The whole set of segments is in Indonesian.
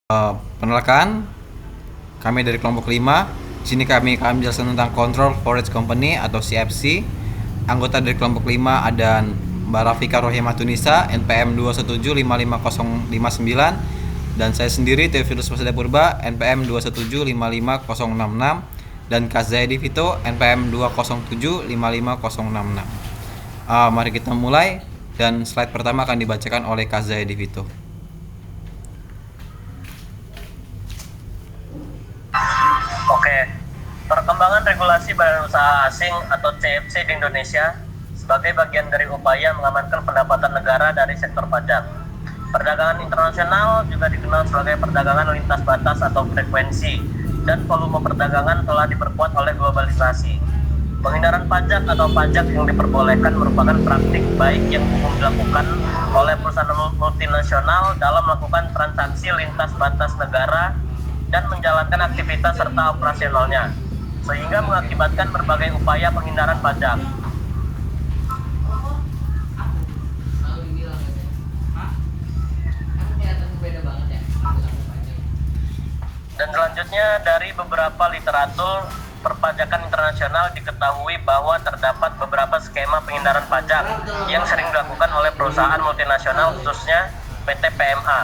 Perkenalkan, kami dari kelompok 5. Di sini kami akan menjelaskan tentang Control Forage Company atau CFC. Anggota dari kelompok 5 ada Mbak Rafika Rohimatunisa, NPM 2175559, dan saya sendiri Theophilus Prasetya Purba, NPM 2175566, dan Kak Zaidi Vito, NPM 2075566. Mari kita mulai, dan slide pertama akan dibacakan oleh Kak Zaidi Vito. Oke, perkembangan regulasi badan usaha asing atau CFC di Indonesia sebagai bagian dari upaya mengamankan pendapatan negara dari sektor pajak. Perdagangan internasional juga dikenal sebagai perdagangan lintas batas atau frekuensi, dan volume perdagangan telah diperkuat oleh globalisasi. Penghindaran pajak atau pajak yang diperbolehkan merupakan praktik baik yang umum dilakukan oleh perusahaan multinasional dalam melakukan transaksi lintas batas negara dan menjalankan aktivitas serta operasionalnya, sehingga mengakibatkan berbagai upaya penghindaran pajak. Dan selanjutnya, dari beberapa literatur perpajakan internasional diketahui bahwa terdapat beberapa skema penghindaran pajak yang sering dilakukan oleh perusahaan multinasional, khususnya PT PMA,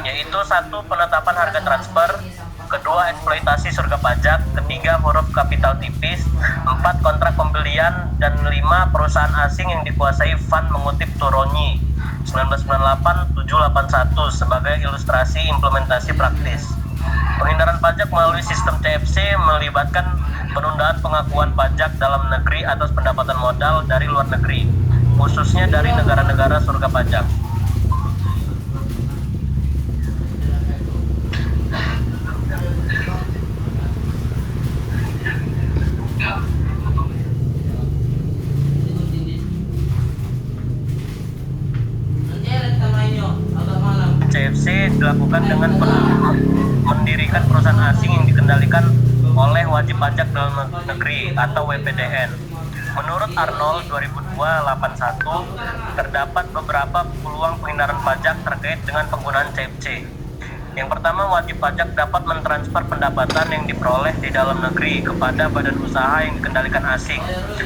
yaitu 1. Penetapan harga transfer, 2. Eksploitasi surga pajak, 3. Huruf kapital tipis, 4. Kontrak pembelian, dan 5. Perusahaan asing yang dikuasai fund mengutip Turonyi 1998-781 sebagai ilustrasi implementasi praktis. Penghindaran pajak melalui sistem CFC melibatkan penundaan pengakuan pajak dalam negeri atas pendapatan modal dari luar negeri, khususnya dari negara-negara surga pajak. CFC dilakukan dengan mendirikan perusahaan asing yang dikendalikan oleh wajib pajak dalam negeri atau WPDN. Menurut Arnold 2002-81, terdapat beberapa peluang penghindaran pajak terkait dengan penggunaan CFC. Yang pertama, wajib pajak dapat mentransfer pendapatan yang diperoleh di dalam negeri kepada badan usaha yang dikendalikan asing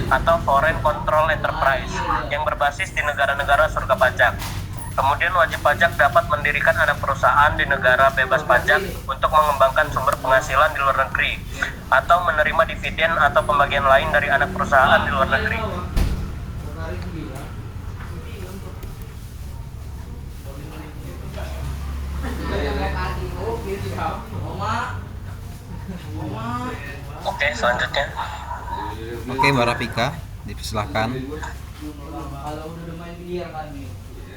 atau foreign control enterprise yang berbasis di negara-negara surga pajak. Kemudian wajib pajak dapat mendirikan anak perusahaan di negara bebas pajak untuk mengembangkan sumber penghasilan di luar negeri atau menerima dividen atau pembagian lain dari anak perusahaan di luar negeri. Oke, selanjutnya. Oke, Mbak Rafika, dipersilahkan.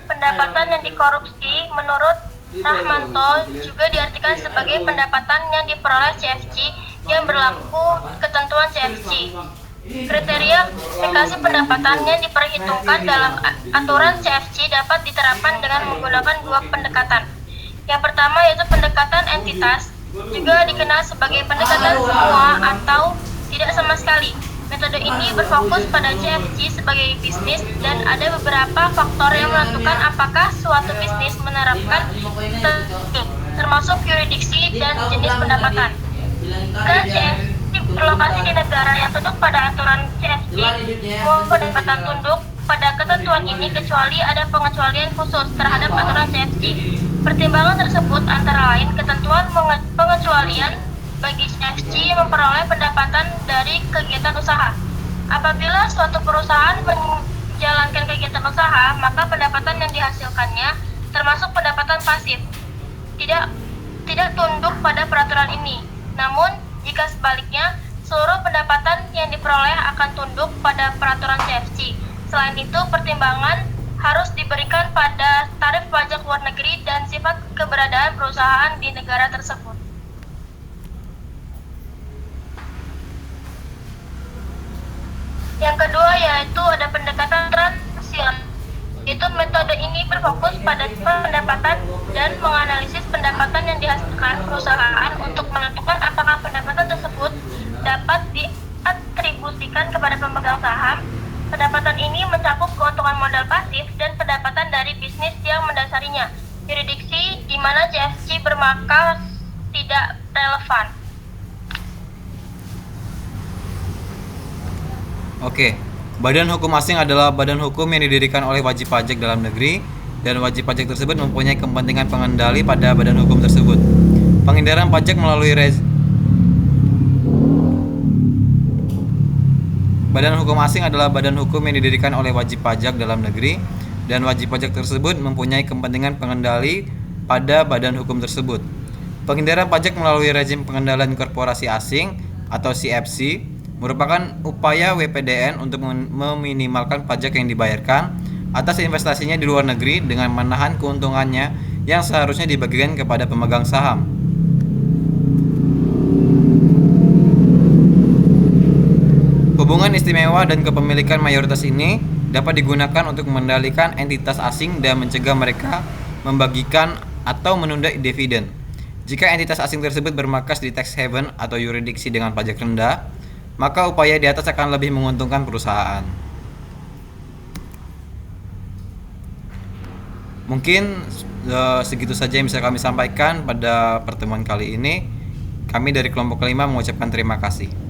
Pendapatan yang dikorupsi menurut Rahmanto juga diartikan sebagai pendapatan yang diperoleh CFC yang berlaku ketentuan CFC. Kriteria klasifikasi pendapatan yang diperhitungkan dalam aturan CFC dapat diterapkan dengan menggunakan 2 pendekatan. Yang pertama yaitu pendekatan entitas, juga dikenal sebagai pendekatan semua atau tidak sama sekali. Metode ini berfokus pada CFC sebagai bisnis dan ada beberapa faktor yang menentukan apakah suatu bisnis menerapkan termasuk yurisdiksi dan jenis pendapatan. Jika CFC berlokasi di negara yang tunduk pada aturan CFC, semua pendapatan tunduk pada ketentuan ini kecuali ada pengecualian khusus terhadap aturan CFC. Pertimbangan tersebut antara lain ketentuan pengecualian bagi CFC memperoleh pendapatan dari kegiatan usaha. Apabila suatu perusahaan menjalankan kegiatan usaha, maka pendapatan yang dihasilkannya termasuk pendapatan pasif, tidak tunduk pada peraturan ini. Namun, jika sebaliknya, seluruh pendapatan yang diperoleh akan tunduk pada peraturan CFC. Selain itu, pertimbangan harus diberikan pada tarif pajak luar negeri dan sifat keberadaan perusahaan di negara tersebut. Yang kedua yaitu ada pendekatan transition, yaitu metode ini berfokus pada pendapatan dan menganalisis pendapatan yang dihasilkan perusahaan untuk menentukan apakah pendapatan tersebut dapat diatribusikan kepada pemegang saham. Pendapatan ini mencakup keuntungan modal pasif dan pendapatan dari bisnis yang mendasarinya. yurisdiksi di mana CFC bermarkas tidak relevan. Oke, badan hukum asing adalah badan hukum yang didirikan oleh wajib pajak dalam negeri dan wajib pajak tersebut mempunyai kepentingan pengendali pada badan hukum tersebut. Penghindaran pajak melalui Badan hukum asing adalah badan hukum yang didirikan oleh wajib pajak dalam negeri dan wajib pajak tersebut mempunyai kepentingan pengendali pada badan hukum tersebut. Penghindaran pajak melalui rezim pengendalian korporasi asing atau CFC merupakan upaya WPDN untuk meminimalkan pajak yang dibayarkan atas investasinya di luar negeri dengan menahan keuntungannya yang seharusnya dibagikan kepada pemegang saham. Hubungan istimewa dan kepemilikan mayoritas ini dapat digunakan untuk mengendalikan entitas asing dan mencegah mereka membagikan atau menunda dividen. Jika entitas asing tersebut bermarkas di tax haven atau yurisdiksi dengan pajak rendah, maka upaya di atas akan lebih menguntungkan perusahaan. Mungkin segitu saja yang bisa kami sampaikan pada pertemuan kali ini. Kami dari kelompok 5 mengucapkan terima kasih.